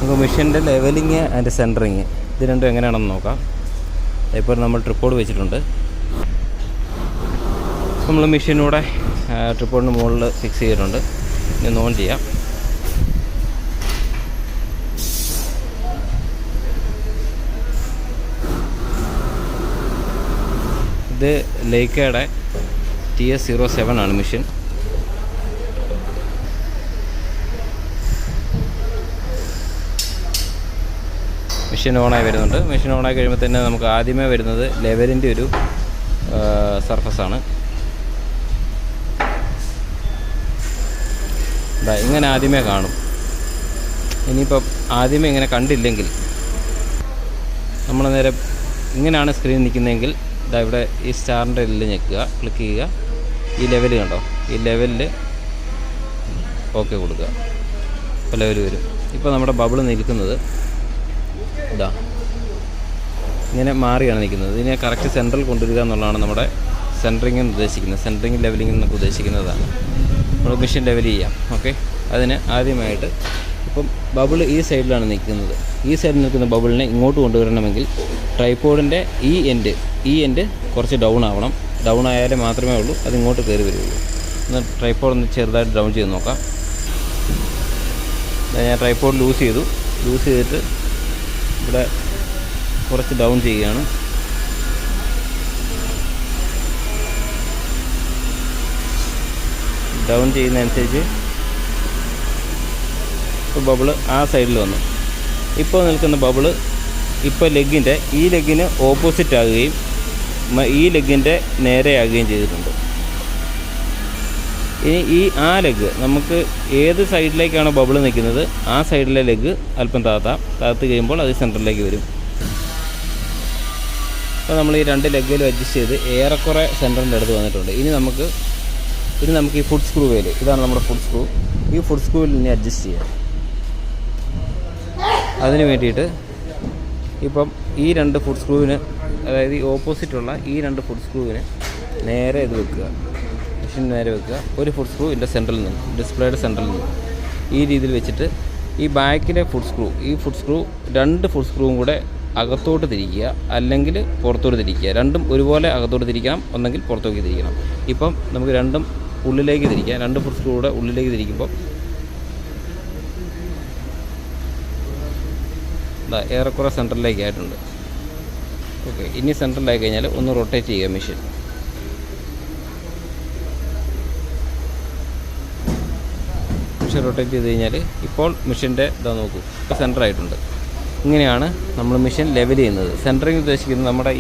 നമുക്ക് മെഷീൻ്റെ levelling and centring ഇത് രണ്ടും എങ്ങനെയാണെന്ന് നോക്കാം. ഇപ്പോൾ നമ്മൾ ട്രിപ്പോഡ് വെച്ചിട്ടുണ്ട്. നമ്മൾ മെഷീനൂടെ ട്രിപ്പോഡിന് മുകളിൽ ഫിക്സ് ചെയ്തിട്ടുണ്ട്. ഇനി ഓൺ ചെയ്യാം. ഇത് ലൈക്കയുടെ TS07 ആണ് മെഷീൻ. മെഷീൻ ഓണായി വരുന്നുണ്ട്. മെഷീൻ ഓണായി കഴിയുമ്പോൾ തന്നെ നമുക്ക് ആദ്യമേ വരുന്നത് ലെവലിൻ്റെ ഒരു സർഫസാണ്. ഇങ്ങനെ ആദ്യമേ കാണും. ഇനിയിപ്പം ആദ്യമേ ഇങ്ങനെ കണ്ടില്ലെങ്കിൽ നമ്മൾ നേരെ ഇങ്ങനെയാണ് സ്ക്രീൻ നിൽക്കുന്നതെങ്കിൽ ഇവിടെ ഈ സ്റ്റാറിൻ്റെ എല്ലിൽ ഞെക്കുക, ക്ലിക്ക് ചെയ്യുക. ഈ ലെവൽ കണ്ടോ, ഈ ലെവലിൽ ഓക്കെ കൊടുക്കുക. ഇപ്പോൾ ലെവൽ വരും. ഇപ്പോൾ നമ്മുടെ ബബിൾ നിൽക്കുന്നത് ഇങ്ങനെ മാറിയാണ് നിൽക്കുന്നത്. ഇതിനെ കറക്റ്റ് സെൻട്രൽ കൊണ്ടുവരിക എന്നുള്ളതാണ് നമ്മുടെ സെൻറ്ററിങ് എന്ന് ഉദ്ദേശിക്കുന്നത്. സെൻറ്ററിങ് ലെവലിംഗ് എന്നൊക്കെ ഉദ്ദേശിക്കുന്നതാണ്. നമ്മൾ മെഷീൻ ലെവൽ ചെയ്യാം. ഓക്കെ, അതിന് ആദ്യമായിട്ട് ഇപ്പം ബബിൾ ഈ സൈഡിലാണ് നിൽക്കുന്നത്. ഈ സൈഡിൽ നിൽക്കുന്ന ബബിളിനെ ഇങ്ങോട്ട് കൊണ്ടുവരണമെങ്കിൽ ട്രൈപോഡിൻ്റെ ഈ എൻഡ് കുറച്ച് ഡൗൺ ആവണം. ഡൗൺ ആയാലേ മാത്രമേ ഉള്ളൂ അത് ഇങ്ങോട്ട് കയറി വരുള്ളൂ. ഒന്ന് ട്രൈപോഡ് ഒന്ന് ചെറുതായിട്ട് ഡൗൺ ചെയ്ത് നോക്കാം. ഞാൻ ട്രൈപോഡ് ലൂസ് ചെയ്തിട്ട് ഇവിടെ കുറച്ച് ഡൗൺ ചെയ്യുകയാണ്. ഡൗൺ ചെയ്യുന്നതനുസരിച്ച് ഇപ്പോൾ ബബിള് ആ സൈഡിൽ വന്നു. ഇപ്പോൾ നിൽക്കുന്ന ബബിള് ഇപ്പോൾ ഈ ലെഗിന് ഓപ്പോസിറ്റ് ആകുകയും ഈ ലെഗിൻ്റെ നേരെയാകുകയും ചെയ്തിട്ടുണ്ട്. ഇനി ആ ലെഗ് നമുക്ക് ഏത് സൈഡിലേക്കാണോ ബബിൾ നിൽക്കുന്നത് ആ സൈഡിലെ ലെഗ് അല്പം താഴ്ത്തി കഴിയുമ്പോൾ അത് സെൻറ്ററിലേക്ക് വരും. അപ്പോൾ നമ്മൾ ഈ രണ്ട് ലെഗിലും അഡ്ജസ്റ്റ് ചെയ്ത് ഏറെക്കുറെ സെൻറ്ററിൻ്റെ അടുത്ത് വന്നിട്ടുണ്ട്. ഇനി നമുക്ക് ഈ ഫുഡ് സ്ക്രൂ ഇതാണ് നമ്മുടെ ഫുഡ് സ്ക്രൂ. ഈ ഫുഡ് സ്ക്രൂവിൽ ഇനി അഡ്ജസ്റ്റ് ചെയ്യാം. അതിന് വേണ്ടിയിട്ട് ഇപ്പം ഈ രണ്ട് ഫുഡ് സ്ക്രൂവിന്, അതായത് ഈ ഓപ്പോസിറ്റുള്ള ഈ രണ്ട് ഫുഡ് സ്ക്രൂവിന് നേരെ ഇത് വെക്കുക, മെഷീൻ നേരെ വെക്കുക. ഒരു ഫുഡ് സ്ക്രൂ ഇതിൻ്റെ സെൻട്രലിൽ നിന്ന്, ഡിസ്പ്ലേയുടെ സെൻട്രലിൽ നിന്ന് ഈ രീതിയിൽ വെച്ചിട്ട് ഈ ബാക്കിലെ ഈ ഫുഡ് സ്ക്രൂ രണ്ട് ഫുഡ് സ്ക്രൂവും കൂടെ അകത്തോട്ട് തിരിക്കുക, അല്ലെങ്കിൽ പുറത്തോട്ട് തിരിക്കുക. രണ്ടും ഒരുപോലെ അകത്തോട്ട് തിരിക്കണം, ഒന്നെങ്കിൽ പുറത്തോട്ട് തിരിക്കണം. ഇപ്പം നമുക്ക് രണ്ടും ഉള്ളിലേക്ക് തിരിക്കാം. രണ്ട് ഫുഡ് സ്ക്രൂ കൂടെ ഉള്ളിലേക്ക് തിരിക്കുമ്പോൾ ഏറെക്കുറെ സെൻട്രലിലേക്കായിട്ടുണ്ട്. ഓക്കെ, ഇനി സെൻട്രലായി കഴിഞ്ഞാൽ ഒന്ന് റൊട്ടേറ്റ് ചെയ്യുക മെഷീൻ. റൊട്ടേറ്റ് ചെയ്ത് കഴിഞ്ഞാൽ ഇപ്പോൾ മെഷീൻ്റെ നോക്കൂ, ഇപ്പോൾ സെൻറ്ററായിട്ടുണ്ട്. ഇങ്ങനെയാണ് നമ്മൾ മെഷീൻ ലെവൽ ചെയ്യുന്നത്. സെൻറ്ററിങ് ഉദ്ദേശിക്കുന്നത് നമ്മുടെ